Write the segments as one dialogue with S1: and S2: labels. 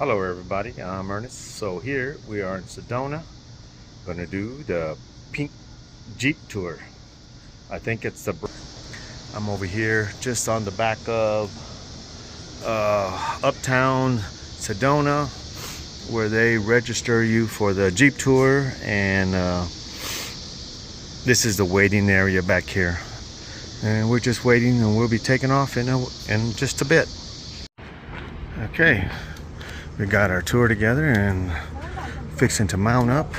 S1: Hello everybody, I'm Ernest. So here we are in Sedona, gonna do the pink Jeep tour. I think it's the I'm over here just on the back of uptown Sedona, where they register you for the Jeep tour, and this is the waiting area back here, and we're just waiting, and we'll be taking off in just a bit. Okay, we got our tour together and fixing to mount up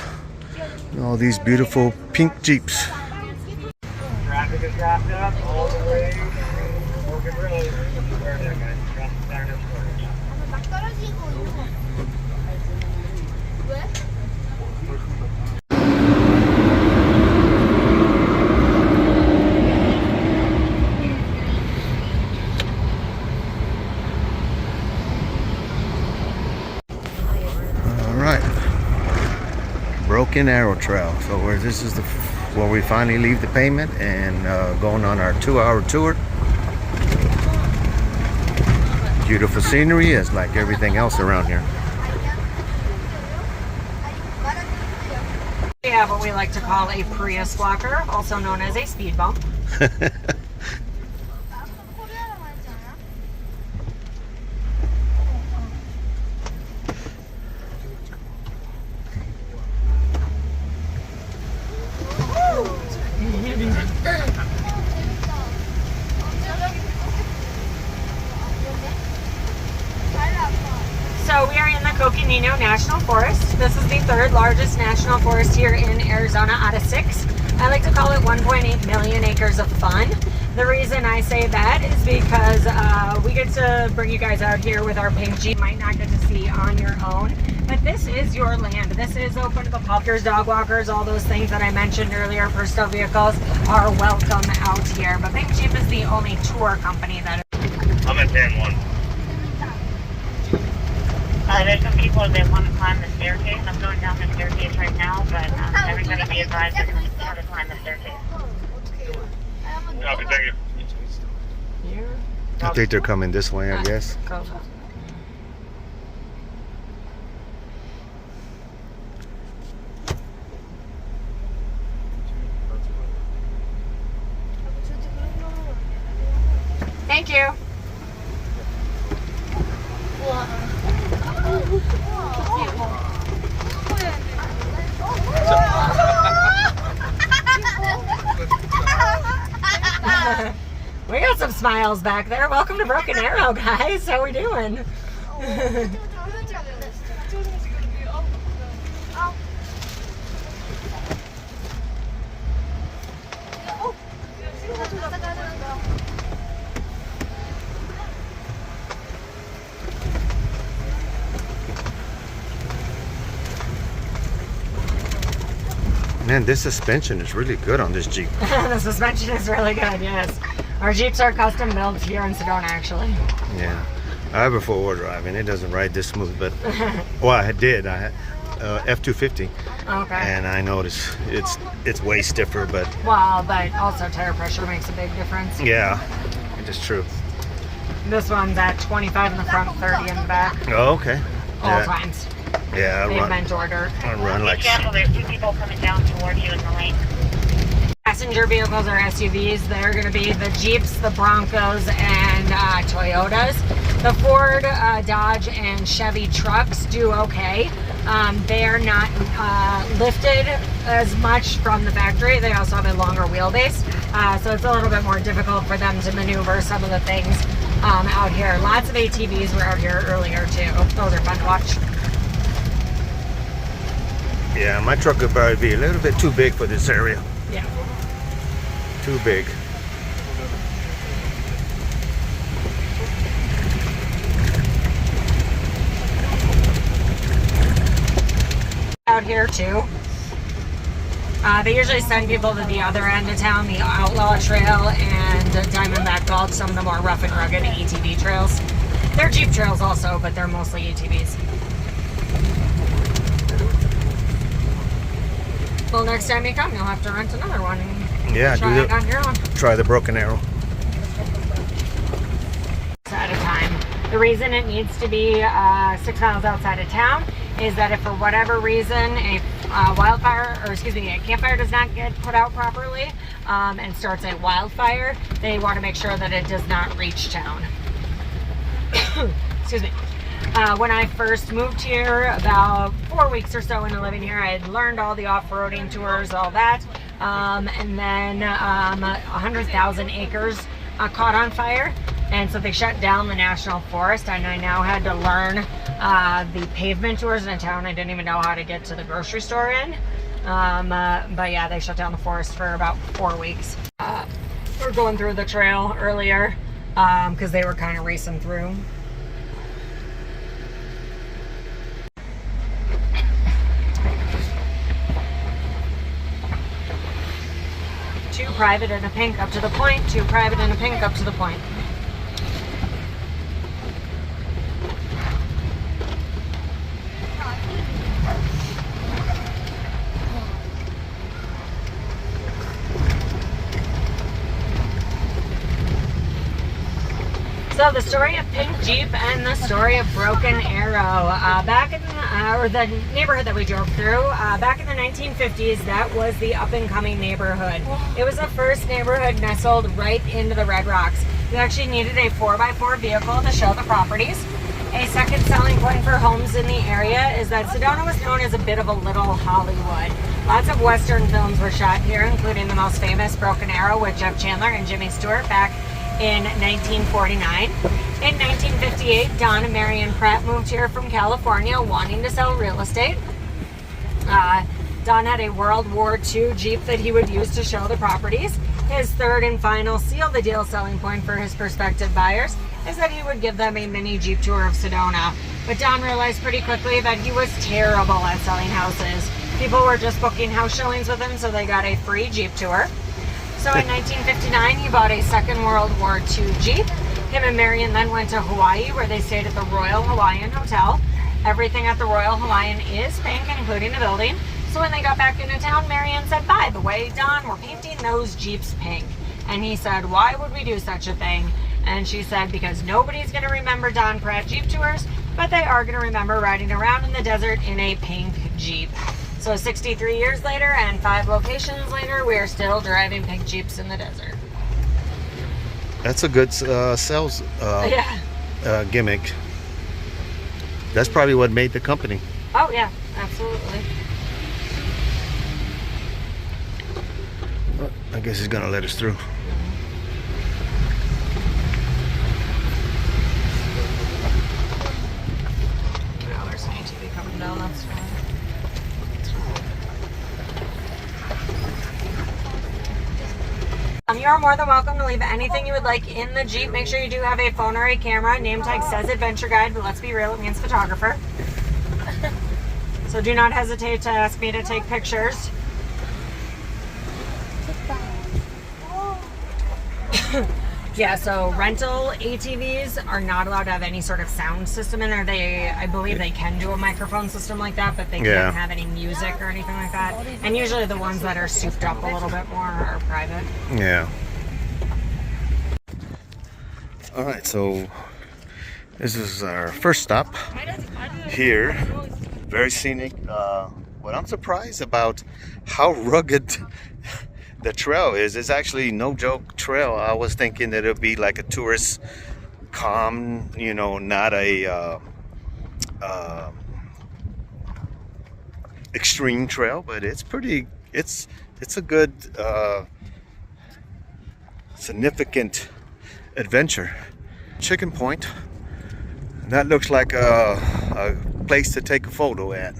S1: all these beautiful pink Jeeps.
S2: Traffic is wrapped up all the way to Morgan Road. Where that guy dropped the tire
S1: Broken Arrow Trail. So this is where we finally leave the pavement and going on our 2-hour tour. Beautiful scenery, is like everything else around here.
S3: We have what we like to call a Prius blocker, also known as a speed bump. So we are in the Coconino National Forest. This is the third largest national forest here in Arizona out of 6. I like to call it 1.8 million acres of fun. The reason I say that is because we get to bring you guys out here with our pink Jeep. You might not get to see on your own, but this is your land. This is open to the public. Dog walkers, all those things that I mentioned earlier, personal vehicles are welcome out here. But Pink Jeep is the only tour company that is.
S2: I'm at 10-1. There's some people that want to climb the staircase. I'm going down the staircase right now, but everybody be advised they're going to have to climb the staircase. Copy, thank you.
S1: I think they're coming this way, I guess.
S3: Go. Thank you. We got some smiles back there. Welcome to Broken Arrow, guys. How we doing?
S1: Man, this suspension is really good on this Jeep.
S3: The suspension is really good, yes. Our Jeeps are custom built here in Sedona, actually.
S1: Yeah, I have a 4-wheel drive and it doesn't ride this smooth, but well, I did. I had F-250.
S3: Okay.
S1: And I noticed it's way stiffer, but
S3: But also tire pressure makes a big difference.
S1: yeah, it is true.
S3: This one's at 25 in the front, 30 in the back.
S1: Oh, okay.
S3: All times.
S1: Yeah,
S3: They've been ordered.
S1: I run like.
S2: Be careful, there's 2 people coming down toward you in the lane.
S3: Passenger vehicles or SUVs, they're going to be the Jeeps, the Broncos, and Toyotas. The Ford, Dodge, and Chevy trucks do okay. They're not lifted as much from the factory. They also have a longer wheelbase, so it's a little bit more difficult for them to maneuver some of the things out here. Lots of ATVs were out here earlier too. Those are fun to watch.
S1: Yeah, my truck would probably be a little bit too big for this area.
S3: Yeah.
S1: Too big.
S3: Out here too. They usually send people to the other end of town, the Outlaw Trail and Diamondback Gulch, some of the more rough and rugged ATV trails. They're Jeep trails also, but they're mostly ATVs. Well, next time you come, you'll have to rent another one. And
S1: Yeah,
S3: try it on your own.
S1: Try the Broken Arrow.
S3: At a time. The reason it needs to be 6 miles outside of town is that if for whatever reason a campfire does not get put out properly and starts a wildfire, they want to make sure that it does not reach town. Excuse me. When I first moved here, about 4 weeks or so into living here, I had learned all the off-roading tours, all that, and then 100,000 acres caught on fire, and so they shut down the national forest, and I now had to learn the pavement tours in a town I didn't even know how to get to the grocery store in. But yeah, they shut down the forest for about 4 weeks. We're going through the trail earlier because they were kind of racing through. Two private and a pink up to the point, two private and a pink up to the point. So the story of Pink Jeep and the story of Broken Arrow. Back in the neighborhood that we drove through, back in the 1950s, that was the up-and-coming neighborhood. It was the first neighborhood nestled right into the Red Rocks. You actually needed a 4x4 vehicle to show the properties. A second selling point for homes in the area is that Sedona was known as a bit of a little Hollywood. Lots of Western films were shot here, including the most famous Broken Arrow with Jeff Chandler and Jimmy Stewart back in 1949. In 1958, Don and Marion Pratt moved here from California wanting to sell real estate. Don had a World War II Jeep that he would use to show the properties. His third and final seal the deal selling point for his prospective buyers is that he would give them a mini Jeep tour of Sedona. But Don realized pretty quickly that he was terrible at selling houses. People were just booking house showings with him, so they got a free Jeep tour. So in 1959, he bought a Second World War II Jeep. Him and Marion then went to Hawaii, where they stayed at the Royal Hawaiian Hotel. Everything at the Royal Hawaiian is pink, including the building. So when they got back into town, Marion said, "By the way, Don, we're painting those Jeeps pink." And he said, "Why would we do such a thing?" And she said, "Because nobody's going to remember Don Pratt Jeep tours, but they are going to remember riding around in the desert in a pink Jeep." So 63 years later and 5 locations later, we are still driving pink Jeeps in the desert.
S1: That's a good sales gimmick. That's probably what made the company.
S3: Oh yeah, absolutely.
S1: Well, I guess he's gonna let us through.
S3: Now there's an ATV coming down, that's fine. You are more than welcome to leave anything you would like in the Jeep. Make sure you do have a phone or a camera. Name tag says Adventure Guide, but let's be real, it means photographer. So do not hesitate to ask me to take pictures. Yeah, so rental ATVs are not allowed to have any sort of sound system in there. I believe they can do a microphone system like that, but they can't have any music or anything like that. And usually the ones that are souped up a little bit more are private.
S1: Yeah. All right, so this is our first stop here. Very scenic. What I'm surprised about how rugged the trail is. It's actually no joke trail. I was thinking that it would be like a tourist calm, you know, not a extreme trail, but it's pretty, it's a good significant adventure. Chicken Point, that looks like a place to take a photo at.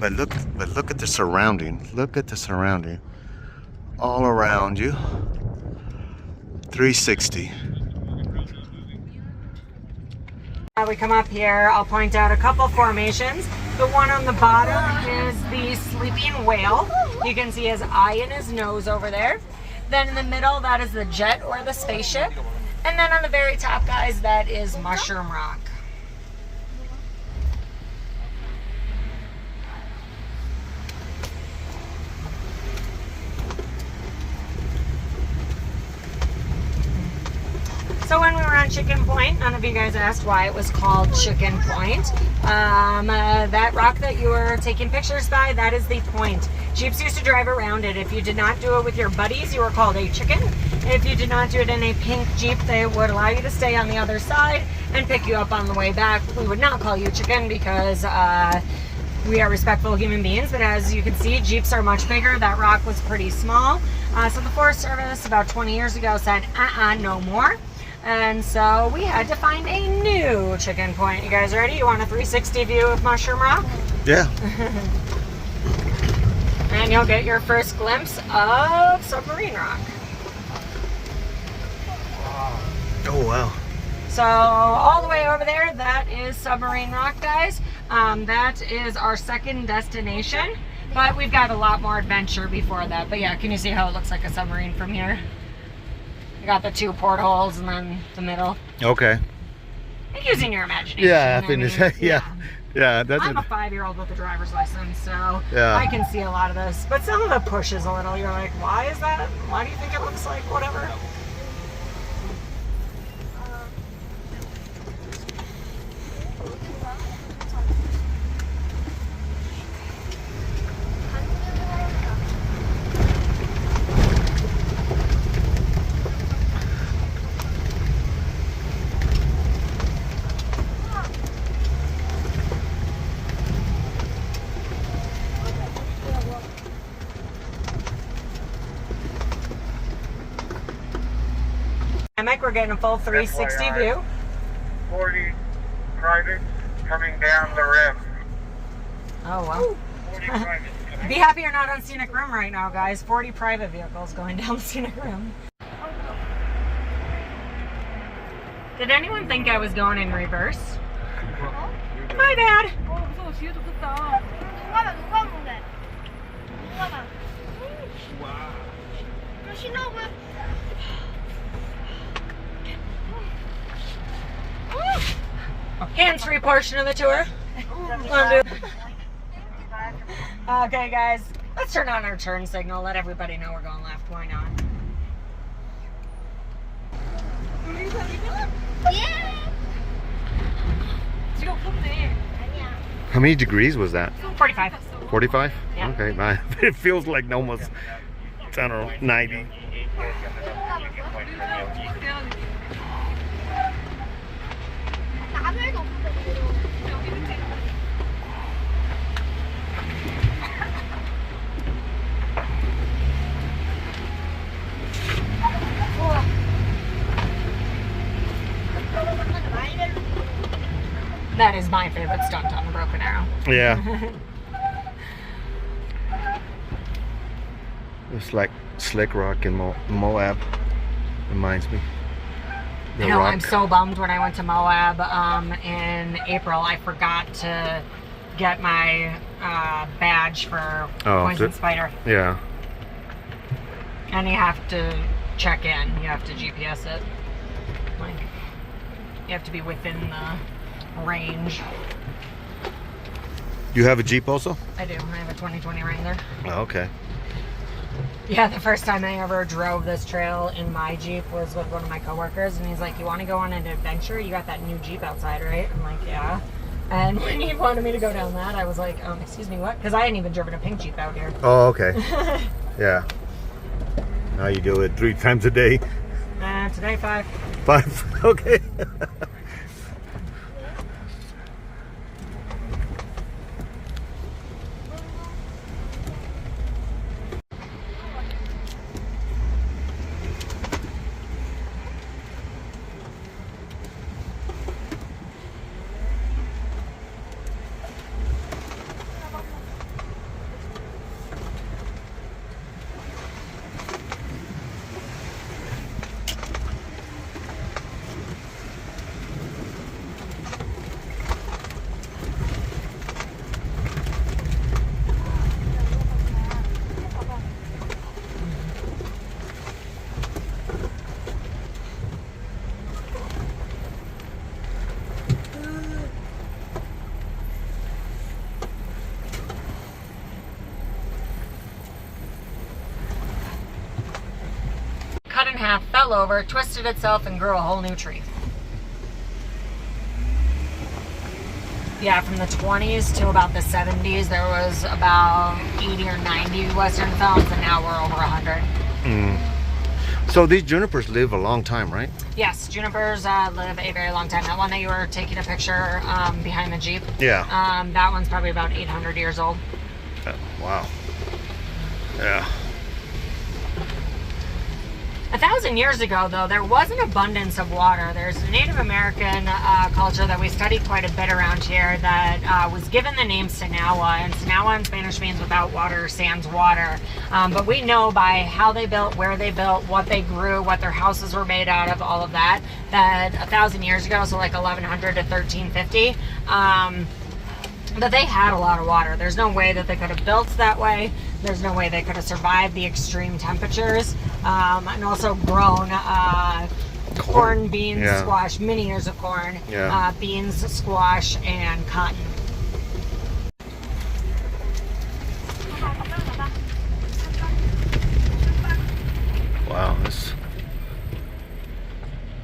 S1: But look at the surrounding. Look at the surrounding. All around you. 360.
S3: We come up here, I'll point out a couple formations. The one on the bottom is the sleeping whale. You can see his eye and his nose over there. Then in the middle, that is the jet or the spaceship. And then on the very top, guys, that is Mushroom Rock. So when we were on Chicken Point, none of you guys asked why it was called Chicken Point. That rock that you were taking pictures by, that is the point. Jeeps used to drive around it. If you did not do it with your buddies, you were called a chicken. If you did not do it in a pink Jeep, they would allow you to stay on the other side and pick you up on the way back. We would not call you chicken because we are respectful human beings, but as you can see, Jeeps are much bigger. That rock was pretty small. So the Forest Service about 20 years ago said, no more. And so we had to find a new Chicken Point. You guys ready? You want a 360 view of Mushroom Rock?
S1: Yeah.
S3: And you'll get your first glimpse of Submarine Rock.
S1: Oh, wow.
S3: So all the way over there, that is Submarine Rock, guys. That is our second destination, but we've got a lot more adventure before that. But yeah, can you see how it looks like a submarine from here? You got the two portholes and then the middle.
S1: Okay.
S3: Using your imagination.
S1: Yeah, yeah. That's
S3: I'm a 5-year-old with a driver's license, so
S1: yeah.
S3: I can see a lot of this. But some of it pushes a little. You're like, why is that? Why do you think it looks like whatever? Mike, we're getting a full 360 view.
S4: 40 private coming down the rim.
S3: Oh, well.
S4: 40 private.
S3: Be happy you're not on Scenic Rim right now, guys. 40 private vehicles going down the Scenic Rim. Did anyone think I was going in reverse? Hi, Dad. Hands-free portion of the tour. Okay, guys, let's turn on our turn signal. Let everybody know we're going left. Why not?
S1: How many degrees was that?
S3: 45.
S1: 45?
S3: Yeah.
S1: Okay, bye. It feels like almost, I don't know, 90.
S3: That is my favorite stunt on the Broken Arrow.
S1: Yeah. It's like Slick Rock in Moab. Reminds me. The
S3: I know,
S1: rock.
S3: I'm so bummed when I went to Moab in April. I forgot to get my badge for Poison Spider.
S1: Yeah.
S3: And you have to check in. You have to GPS it. Like, you have to be within the range.
S1: You have a Jeep also?
S3: I do. I have a 2020 Wrangler.
S1: Oh, okay.
S3: Yeah, the first time I ever drove this trail in my Jeep was with one of my coworkers, and he's like, "You want to go on an adventure? You got that new Jeep outside, right?" I'm like, "Yeah." And when he wanted me to go down that, I was like, "Excuse me, what?" Because I hadn't even driven a pink Jeep out here.
S1: Oh, okay. Yeah. Now you do it 3 times a day?
S3: Today, 5.
S1: 5? Okay.
S3: half, fell over, twisted itself, and grew a whole new tree. Yeah, from the 20s to about the 70s, there was about 80 or 90 Western films, and now we're over 100.
S1: So these junipers live a long time, right?
S3: Yes, junipers live a very long time. That one that you were taking a picture behind the Jeep,
S1: Yeah.
S3: that one's probably about 800 years old.
S1: Wow. Yeah.
S3: 1,000 years ago, though, there was an abundance of water. There's a Native American culture that we studied quite a bit around here that was given the name Sinawa, and Sinawa in Spanish means without water, sans water. But we know by how they built, where they built, what they grew, what their houses were made out of, all of that, that 1,000 years ago, so like 1100 to 1350, that they had a lot of water. There's no way that they could have built that way. There's no way they could have survived the extreme temperatures, and also grown corn, beans,
S1: Yeah.
S3: squash, many years of corn,
S1: Yeah.
S3: beans, squash, and cotton.
S1: Wow.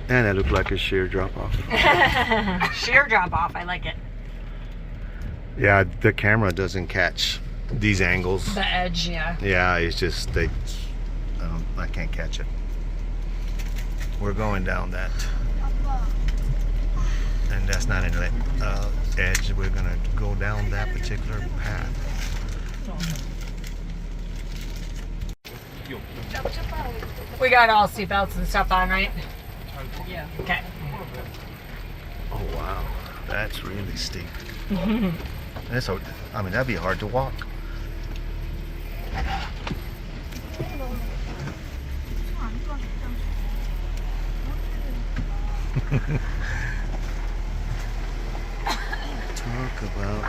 S1: And that looked like a sheer drop off.
S3: Sheer drop off. I like it.
S1: Yeah, the camera doesn't catch these angles.
S3: The edge, yeah.
S1: Yeah, it's just I can't catch it. We're going down that, and that's not an edge. We're gonna go down that particular path.
S3: We got all seatbelts and stuff on, right? Yeah. Okay.
S1: Oh wow, that's really steep. I mean, that'd be hard to walk. Talk about.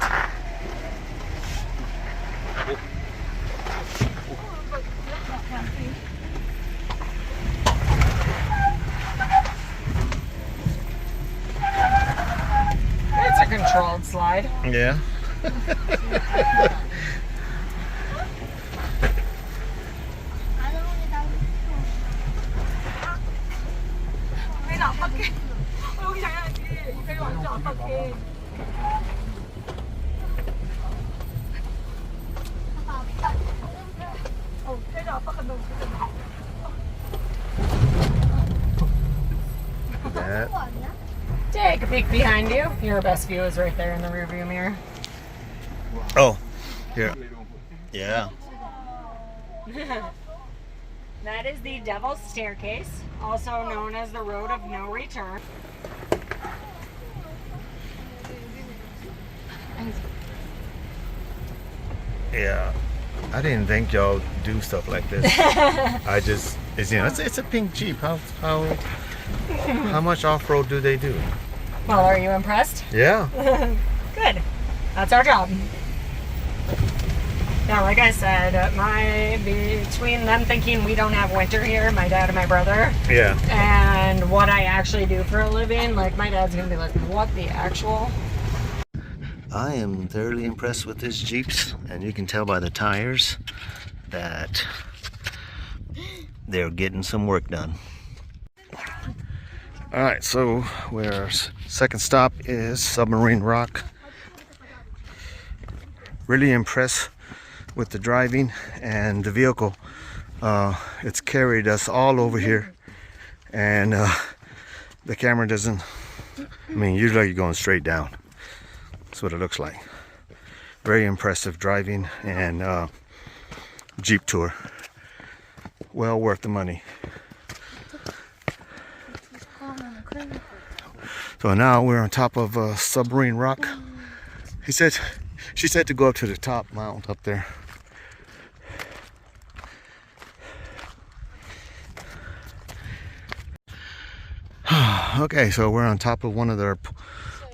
S3: It's a controlled slide.
S1: Yeah. That.
S3: Take a peek behind you. Your best view is right there in the rearview mirror.
S1: Oh, here. Yeah.
S3: That is the Devil's Staircase, also known as the Road of No Return.
S1: Yeah. I didn't think y'all do stuff like this. It's a pink Jeep. How much off-road do they do?
S3: Well, are you impressed?
S1: Yeah.
S3: Good. That's our job. Now, like I said, between them thinking we don't have winter here, my dad and my brother,
S1: Yeah.
S3: and what I actually do for a living, like my dad's gonna be like, what the actual?
S1: I am thoroughly impressed with this Jeeps, and you can tell by the tires that they're getting some work done. All right, so our second stop is Submarine Rock. Really impressed with the driving and the vehicle. It's carried us all over here, and the camera doesn't. I mean, usually you're going straight down. That's what it looks like. Very impressive driving and Jeep tour. Well worth the money. So now we're on top of Submarine Rock. She said to go up to the top mountain up there. Okay, so we're on top of one of their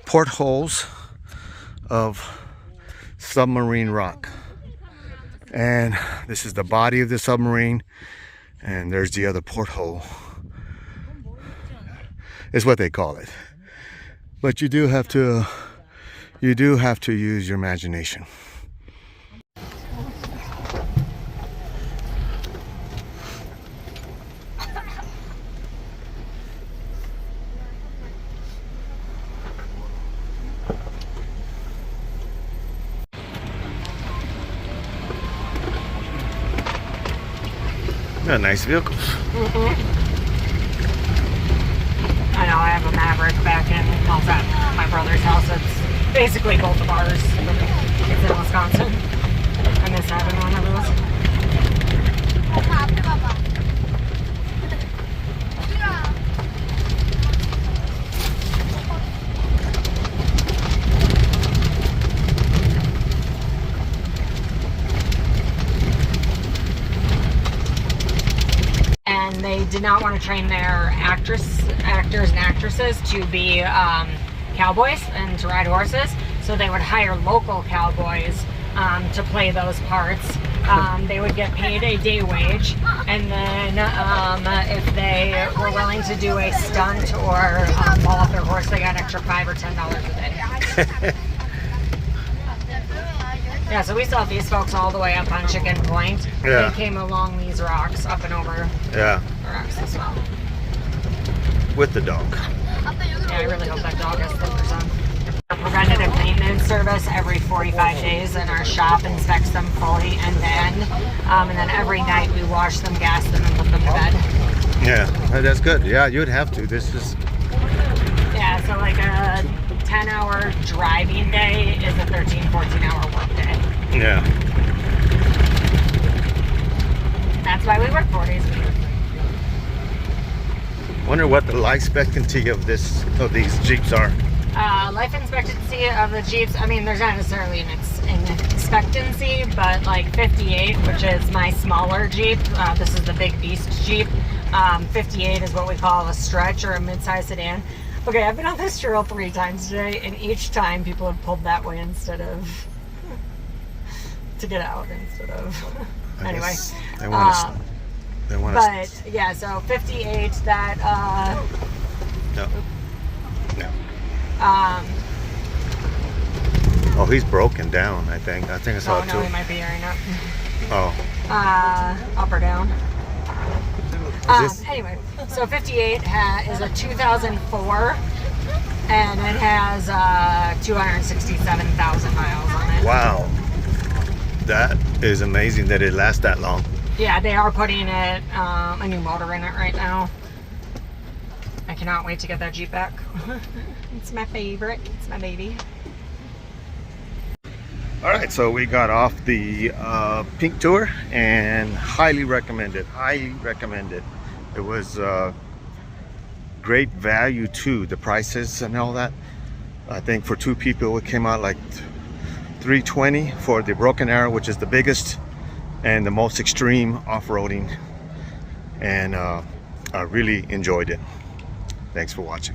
S1: portholes of Submarine Rock. And this is the body of the submarine, and there's the other porthole. Is what they call it. But you do have to use your imagination. Yeah, nice vehicles.
S3: I know, I have a Maverick back in, well, it's at my brother's house. It's basically both of ours. It's in Wisconsin. I miss having one of those. And they did not want to train their actors and actresses to be cowboys and to ride horses, so they would hire local cowboys to play those parts. They would get paid a day wage, and then if they were willing to do a stunt or fall off their horse, they got an extra $5 or $10 a day. Yeah, so we saw these folks all the way up on Chicken Point.
S1: Yeah.
S3: They came along these rocks up and over
S1: Yeah,
S3: the rocks as well.
S1: with the dog.
S3: Yeah, I really hope that dog has slippers on. Our preventative maintenance service every 45 days, and our shop inspects them fully, and then every night we wash them, gas them, and put them to bed.
S1: Yeah, that's good. Yeah, you'd have to. This is.
S3: Yeah, so like a 10-hour driving day is a 13, 14-hour work day.
S1: Yeah.
S3: That's why we work 4 days a week.
S1: Wonder what the life expectancy of these Jeeps are.
S3: Life expectancy of the Jeeps, I mean, there's not necessarily an expectancy, but like 58, which is my smaller Jeep. This is the big beast Jeep. 58 is what we call a stretch or a mid-size sedan. Okay, I've been on this trail 3 times today, and each time people have pulled that way instead of to get out instead of. Anyway,
S1: They want us.
S3: but yeah, so 58. That
S1: No. No. Oh, he's broken down. I think I saw
S3: oh
S1: it
S3: no,
S1: too.
S3: he might be airing up.
S1: Oh.
S3: Up or down.
S1: Is this-
S3: Anyway, so 58 is a 2004, and it has 267,000 miles on it.
S1: Wow. That is amazing that it lasts that long.
S3: Yeah, they are putting it a new motor in it right now. I cannot wait to get that Jeep back. It's my favorite. It's my baby.
S1: All right, so we got off the pink tour and highly recommend it. Highly recommend it. It was great value too. The prices and all that. I think for 2 people it came out like $320 for the Broken Arrow, which is the biggest and the most extreme off-roading. And I really enjoyed it. Thanks for watching.